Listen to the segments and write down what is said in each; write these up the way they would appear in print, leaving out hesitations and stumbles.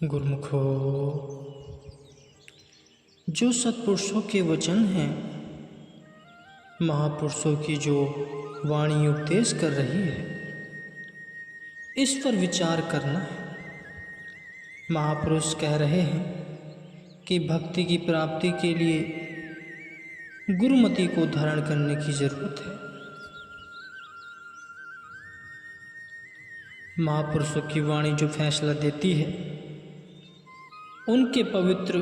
गुरुमुखो, जो सत्पुरुषों के वचन हैं, महापुरुषों की जो वाणी उपदेश कर रही है, इस पर विचार करना है। महापुरुष कह रहे हैं कि भक्ति की प्राप्ति के लिए गुरुमति को धारण करने की जरूरत है। महापुरुषों की वाणी जो फैसला देती है, उनके पवित्र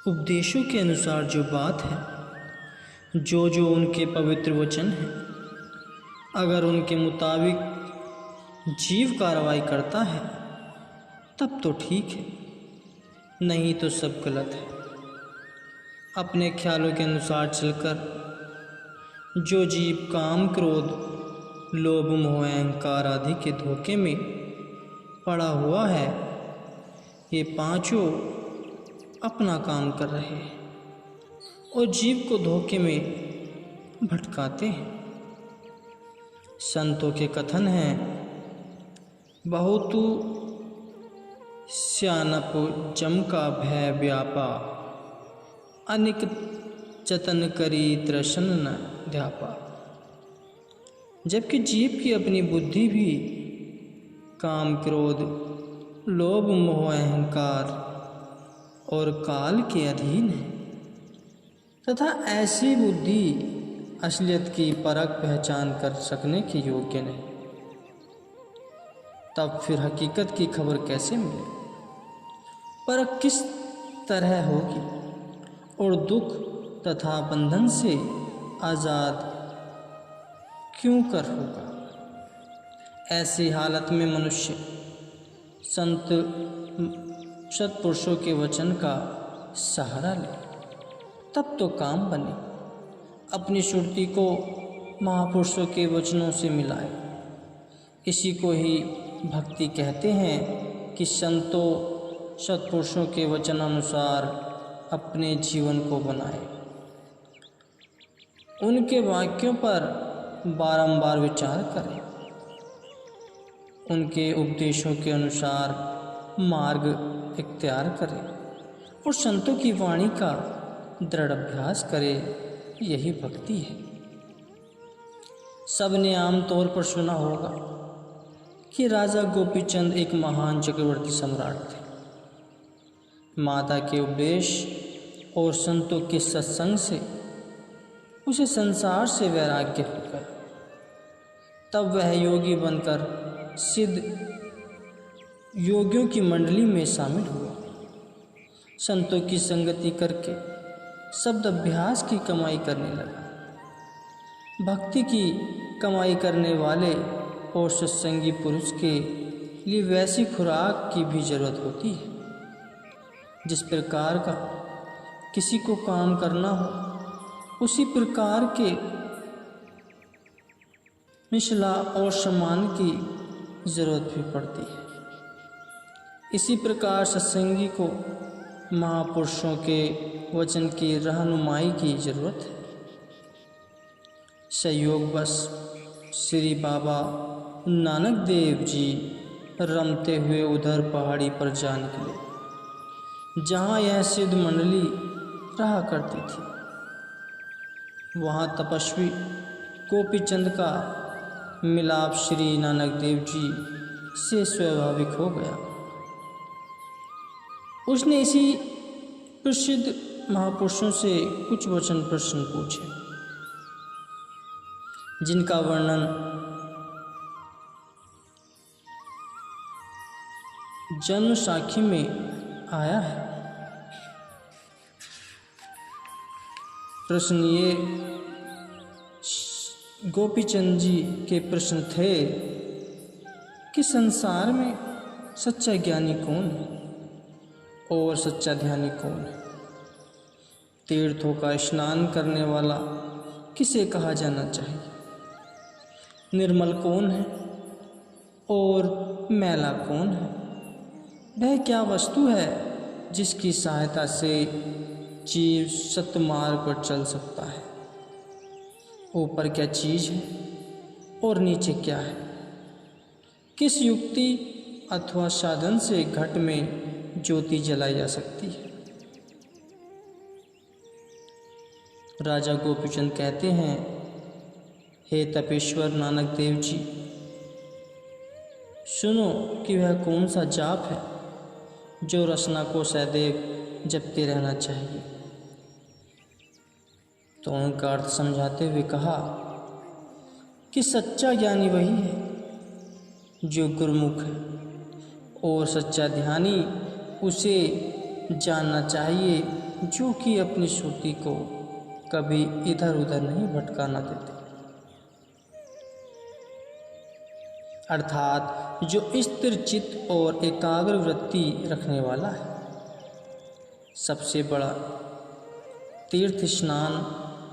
उपदेशों के अनुसार जो बात है, जो उनके पवित्र वचन हैं, अगर उनके मुताबिक जीव कार्रवाई करता है तब तो ठीक है, नहीं तो सब गलत है। अपने ख्यालों के अनुसार चलकर जो जीव काम, क्रोध, लोभ, मोह, अहंकार आदि के धोखे में पड़ा हुआ है, ये पांचों अपना काम कर रहे हैं और जीव को धोखे में भटकाते हैं। संतों के कथन हैं, बहुतु स्यानप जम का भय व्यापा, अनिक जतन करी तृष्ण न ध्यापा। जबकि जीव की अपनी बुद्धि भी काम, क्रोध, लोभ, मोह, अहंकार और काल के अधीन है तथा ऐसी बुद्धि असलियत की परख पहचान कर सकने के योग्य नहीं, तब फिर हकीकत की खबर कैसे मिले? परख किस तरह होगी और दुख तथा बंधन से आज़ाद क्यों कर होगा? ऐसी हालत में मनुष्य सत्पुरुषों के वचन का सहारा ले, तब तो काम बने। अपनी सुरती को महापुरुषों के वचनों से मिलाए। इसी को ही भक्ति कहते हैं कि संतों सत्पुरुषों के वचनानुसार अपने जीवन को बनाए। उनके वाक्यों पर बारंबार विचार करें, उनके उपदेशों के अनुसार मार्ग इख्तियार करें और संतों की वाणी का दृढ़ अभ्यास करें। यही भक्ति है। सबने आम तौर पर सुना होगा कि राजा गोपीचंद एक महान चक्रवर्ती सम्राट थे। माता के उपदेश और संतों के सत्संग से उसे संसार से वैराग्य होकर तब वह योगी बनकर सिद्ध योगियों की मंडली में शामिल हुआ। संतों की संगति करके शब्द अभ्यास की कमाई करने लगा। भक्ति की कमाई करने वाले और सत्संगी पुरुष के लिए वैसी खुराक की भी जरूरत होती है, जिस प्रकार का किसी को काम करना हो, उसी प्रकार के मिशला और सम्मान की जरूरत भी पड़ती है। इसी प्रकार सत्संगी को महापुरुषों के वचन की रहनुमाई की जरूरत है। संयोगवश श्री बाबा नानक देव जी रमते हुए उधर पहाड़ी पर जा निकले जहाँ यह सिद्ध मंडली रहा करती थी। वहाँ तपस्वी गोपीचंद का मिलाप श्री नानक देव जी से स्वाभाविक हो गया। उसने इसी प्रसिद्ध महापुरुषों से कुछ वचन प्रश्न पूछे, जिनका वर्णन जन्म साखी में आया है। प्रश्न ये गोपीचंद जी के प्रश्न थे कि संसार में सच्चा ज्ञानी कौन है और सच्चा ध्यानी कौन है? तीर्थों का स्नान करने वाला किसे कहा जाना चाहिए? निर्मल कौन है और मैला कौन है? वह क्या वस्तु है जिसकी सहायता से जीव सत्मार्ग पर चल सकता है? ऊपर क्या चीज़ है और नीचे क्या है? किस युक्ति अथवा साधन से घट में ज्योति जलाई जा सकती है। राजा गोपीचंद कहते हैं, हे तपेश्वर नानक देव जी, सुनो कि वह कौन सा जाप है जो रसना को सदैव जपते रहना चाहिए। तो उनका अर्थ समझाते हुए कहा कि सच्चा ज्ञानी वही है जो गुरुमुख है, और सच्चा ध्यानी उसे जानना चाहिए जो कि अपनी श्रुति को कभी इधर उधर नहीं भटकाना देते, अर्थात जो स्थिर चित्त और एकाग्र वृत्ति रखने वाला है। सबसे बड़ा तीर्थ स्नान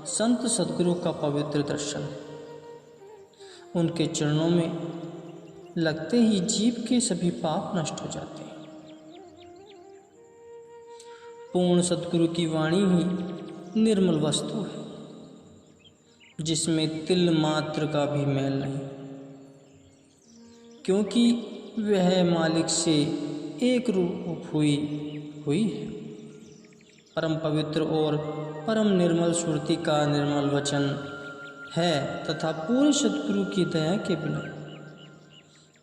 संत सद्गुरु का पवित्र दर्शन है। उनके चरणों में लगते ही जीव के सभी पाप नष्ट हो जाते हैं। पूर्ण सद्गुरु की वाणी ही निर्मल वस्तु है, जिसमें तिल मात्र का भी मैल नहीं, क्योंकि वह मालिक से एक रूप हुई है। परम पवित्र और परम निर्मल श्रुति का निर्मल वचन है तथा पूरे सद्गुरु की दया के बिना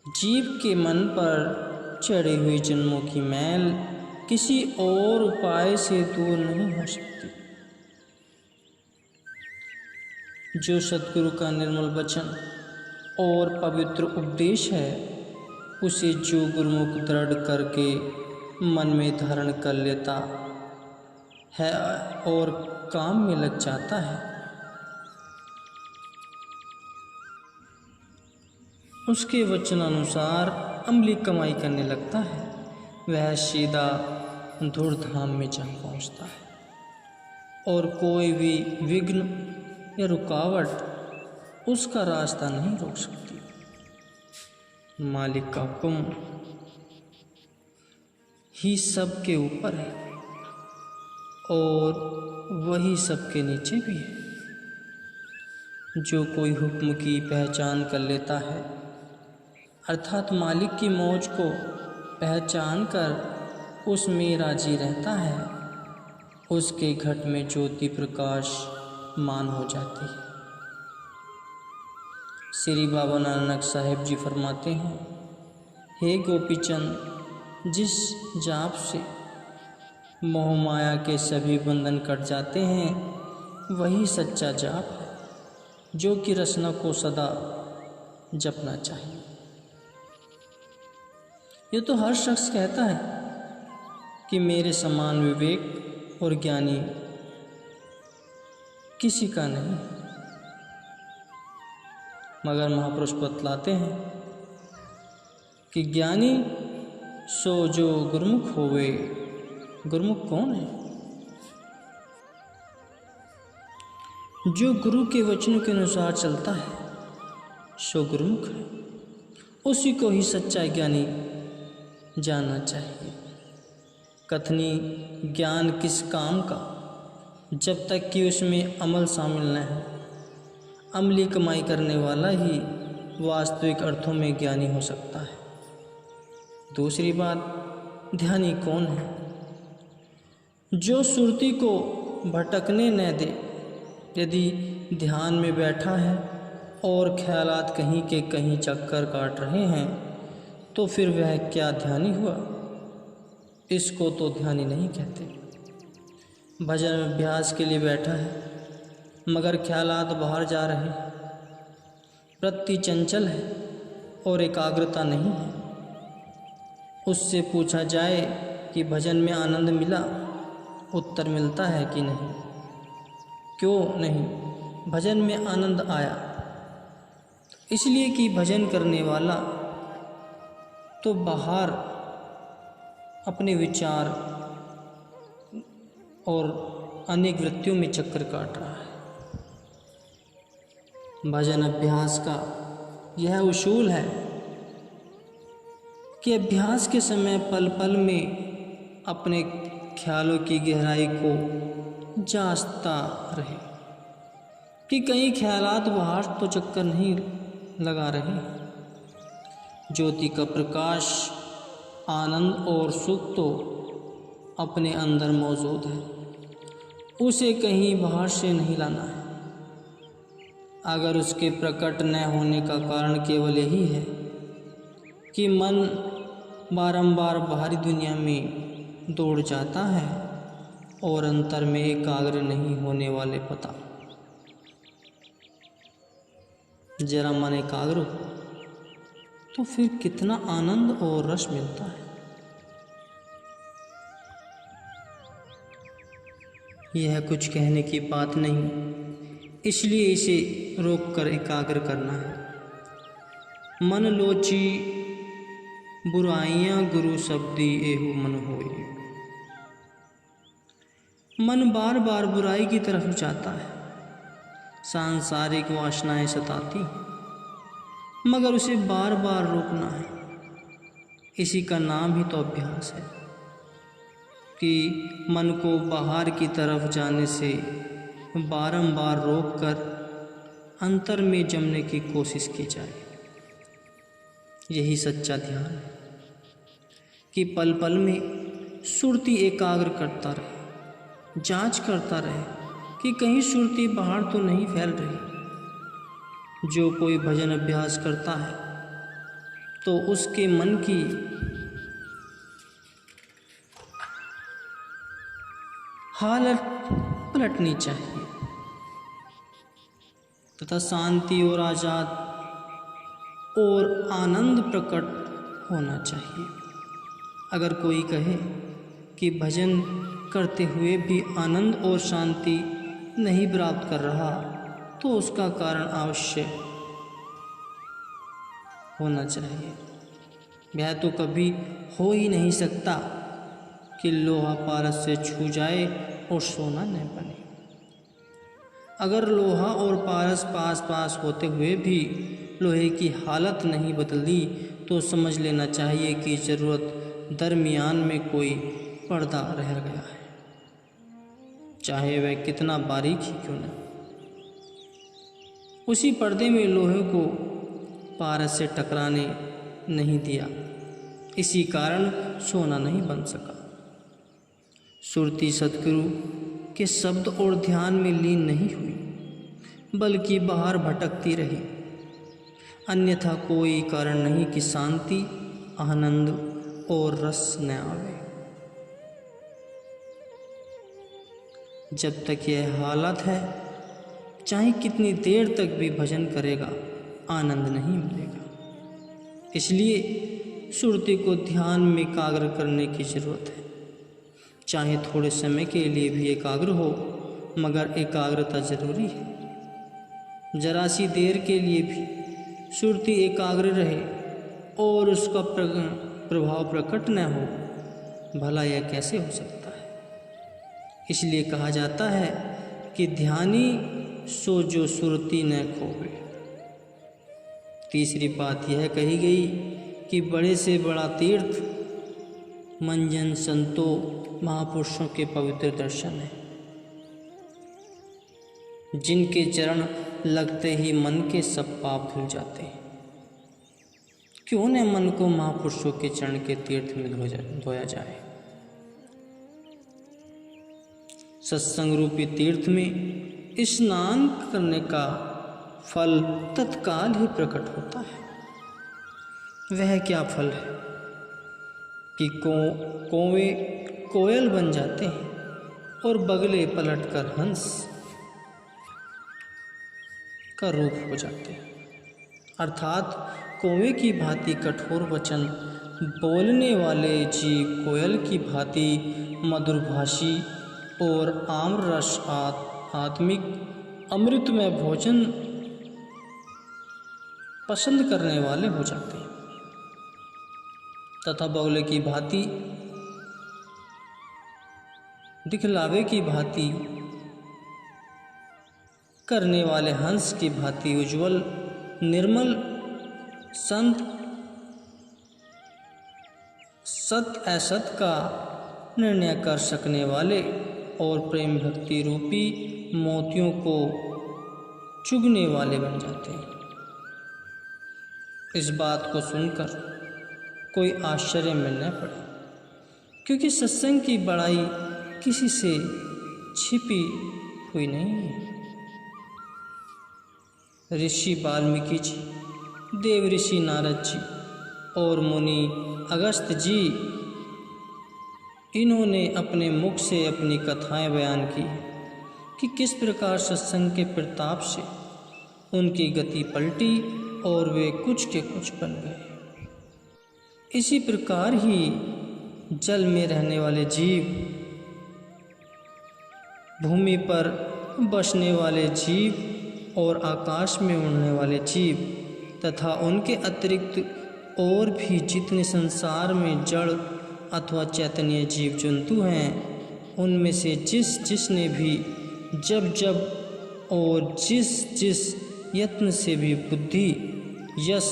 जीव के मन पर चढ़ी हुई जन्मों की मैल किसी और उपाय से दूर नहीं हो सकती। जो सद्गुरु का निर्मल वचन और पवित्र उपदेश है, उसे जो गुरुमुख दृढ़ करके मन में धारण कर लेता है और काम में लग जाता है, उसके वचन अनुसार अमली कमाई करने लगता है, वह सीधा धूर्धाम में जा पहुंचता है और कोई भी विघ्न या रुकावट उसका रास्ता नहीं रोक सकती। मालिक का हुक्म ही सबके ऊपर है और वही सबके नीचे भी है। जो कोई हुक्म की पहचान कर लेता है, अर्थात मालिक की मौज को पहचान कर उसमें राजी रहता है, उसके घट में ज्योति प्रकाश मान हो जाती है। श्री बाबा नानक साहेब जी फरमाते हैं, हे गोपीचंद, जिस जाप से मोह माया के सभी बंधन कट जाते हैं, वही सच्चा जाप है जो कि रसना को सदा जपना चाहिए। ये तो हर शख्स कहता है कि मेरे समान विवेक और ज्ञानी किसी का नहीं, मगर महापुरुष बतलाते हैं कि ज्ञानी सो जो गुरुमुख होवे। गुरुमुख कौन है? जो गुरु के वचनों के अनुसार चलता है सो गुरुमुख है। उसी को ही सच्चा ज्ञानी जानना चाहिए। कथनी ज्ञान किस काम का, जब तक कि उसमें अमल शामिल न हो। अमली कमाई करने वाला ही वास्तविक अर्थों में ज्ञानी हो सकता है। दूसरी बात, ध्यानी कौन है? जो सुरती को भटकने न दे। यदि ध्यान में बैठा है और ख्यालात कहीं के कहीं चक्कर काट रहे हैं, तो फिर वह क्या ध्यानी हुआ? इसको तो ध्यानी नहीं कहते। भजन अभ्यास के लिए बैठा है मगर ख्यालात बाहर जा रहे हैं, वृत्ति चंचल है और एकाग्रता नहीं है। उससे पूछा जाए कि भजन में आनंद मिला, उत्तर मिलता है कि नहीं। क्यों नहीं? भजन में आनंद आया इसलिए कि भजन करने वाला तो बाहर अपने विचार और अनेक वृत्तियों में चक्कर काट रहा है। भजन अभ्यास का यह उसूल है कि अभ्यास के समय पल पल में अपने ख्यालों की गहराई को जांचता रहे कि कहीं ख्यालात बाहर तो चक्कर नहीं लगा रहे। ज्योति का प्रकाश आनंद और सुख तो अपने अंदर मौजूद है, उसे कहीं बाहर से नहीं लाना है। अगर उसके प्रकट न होने का कारण केवल यही है कि मन बारंबार बाहरी दुनिया में दौड़ जाता है और अंतर में एकाग्र नहीं होने वाले पता, जरा मन एकाग्र हो तो फिर कितना आनंद और रस मिलता है। यह कुछ कहने की बात नहीं, इसलिए इसे रोक कर एकाग्र करना है। मन लोची बुराइयां गुरु शब्दी एहु मन होई। मन बार बार बुराई की तरफ जाता है, सांसारिक वासनाएं सताती, मगर उसे बार बार रोकना है। इसी का नाम ही तो अभ्यास है कि मन को बाहर की तरफ जाने से बारंबार रोककर अंतर में जमने की कोशिश की जाए। यही सच्चा ध्यान है कि पल पल में सुरती एकाग्र करता रहे, जांच करता रहे कि कहीं सुरती बाहर तो नहीं फैल रही। जो कोई भजन अभ्यास करता है तो उसके मन की हालत पलटनी चाहिए तथा शांति और आज़ाद और आनंद प्रकट होना चाहिए। अगर कोई कहे कि भजन करते हुए भी आनंद और शांति नहीं प्राप्त कर रहा तो उसका कारण अवश्य होना चाहिए। यह तो कभी हो ही नहीं सकता कि लोहा पारस से छू जाए और सोना न बने। अगर लोहा और पारस पास पास होते हुए भी लोहे की हालत नहीं बदली तो समझ लेना चाहिए कि ज़रूरत दरमियान में कोई पर्दा रह गया है, चाहे वह कितना बारीक ही क्यों न। उसी पर्दे में लोहे को पारस से टकराने नहीं दिया, इसी कारण सोना नहीं बन सका। सुरती सदगुरु के शब्द और ध्यान में लीन नहीं हुई, बल्कि बाहर भटकती रही। अन्यथा कोई कारण नहीं कि शांति, आनंद और रस न आवे। जब तक यह हालत है, चाहे कितनी देर तक भी भजन करेगा, आनंद नहीं मिलेगा। इसलिए सुरती को ध्यान में एकाग्र करने की जरूरत है। चाहे थोड़े समय के लिए भी एकाग्र हो, मगर एकाग्रता जरूरी है। जरा सी देर के लिए भी सुरती एकाग्र रहे और उसका प्रभाव प्रकट न हो, भला यह कैसे हो सकता है। इसलिए कहा जाता है कि ध्यानी सो जो सुरती न खोवे। तीसरी बात यह कही गई कि बड़े से बड़ा तीर्थ मंजन संतों महापुरुषों के पवित्र दर्शन है, जिनके चरण लगते ही मन के सब पाप धुल जाते हैं। क्यों न मन को महापुरुषों के चरण के तीर्थ में धोया जाए। सत्संग रूपी तीर्थ में स्नान करने का फल तत्काल ही प्रकट होता है। वह क्या फल है कि कौवे कोयल बन जाते हैं और बगले पलटकर हंस का रूप हो जाते हैं। अर्थात कौवे की भांति कठोर वचन बोलने वाले जीव कोयल की भांति मधुरभाषी और आम्ररस आत्मिक अमृतमय भोजन पसंद करने वाले हो जाते हैं तथा बगले की भांति दिखलावे की भांति करने वाले हंस की भांति उज्ज्वल निर्मल संत सत असत का निर्णय कर सकने वाले और प्रेम भक्ति रूपी मोतियों को चुगने वाले बन जाते हैं। इस बात को सुनकर कोई आश्चर्य में न पड़े, क्योंकि सत्संग की बड़ाई किसी से छिपी हुई नहीं है। ऋषि वाल्मीकि जी, देव ऋषि नारद जी और मुनि अगस्त्य जी, इन्होंने अपने मुख से अपनी कथाएं बयान की कि किस प्रकार सत्संग के प्रताप से उनकी गति पलटी और वे कुछ के कुछ बन गए। इसी प्रकार ही जल में रहने वाले जीव, भूमि पर बसने वाले जीव और आकाश में उड़ने वाले जीव तथा उनके अतिरिक्त और भी जितने संसार में जड़ अथवा चैतन्य जीव जंतु हैं, उनमें से जिसने भी जब और जिस यत्न से भी बुद्धि, यश,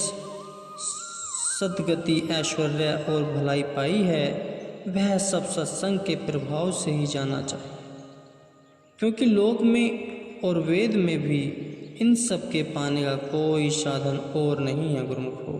सद्गति, ऐश्वर्य और भलाई पाई है, वह सब सत्संग के प्रभाव से ही जाना चाहिए, क्योंकि लोक में और वेद में भी इन सब के पाने का कोई साधन और नहीं है गुरुमुखो।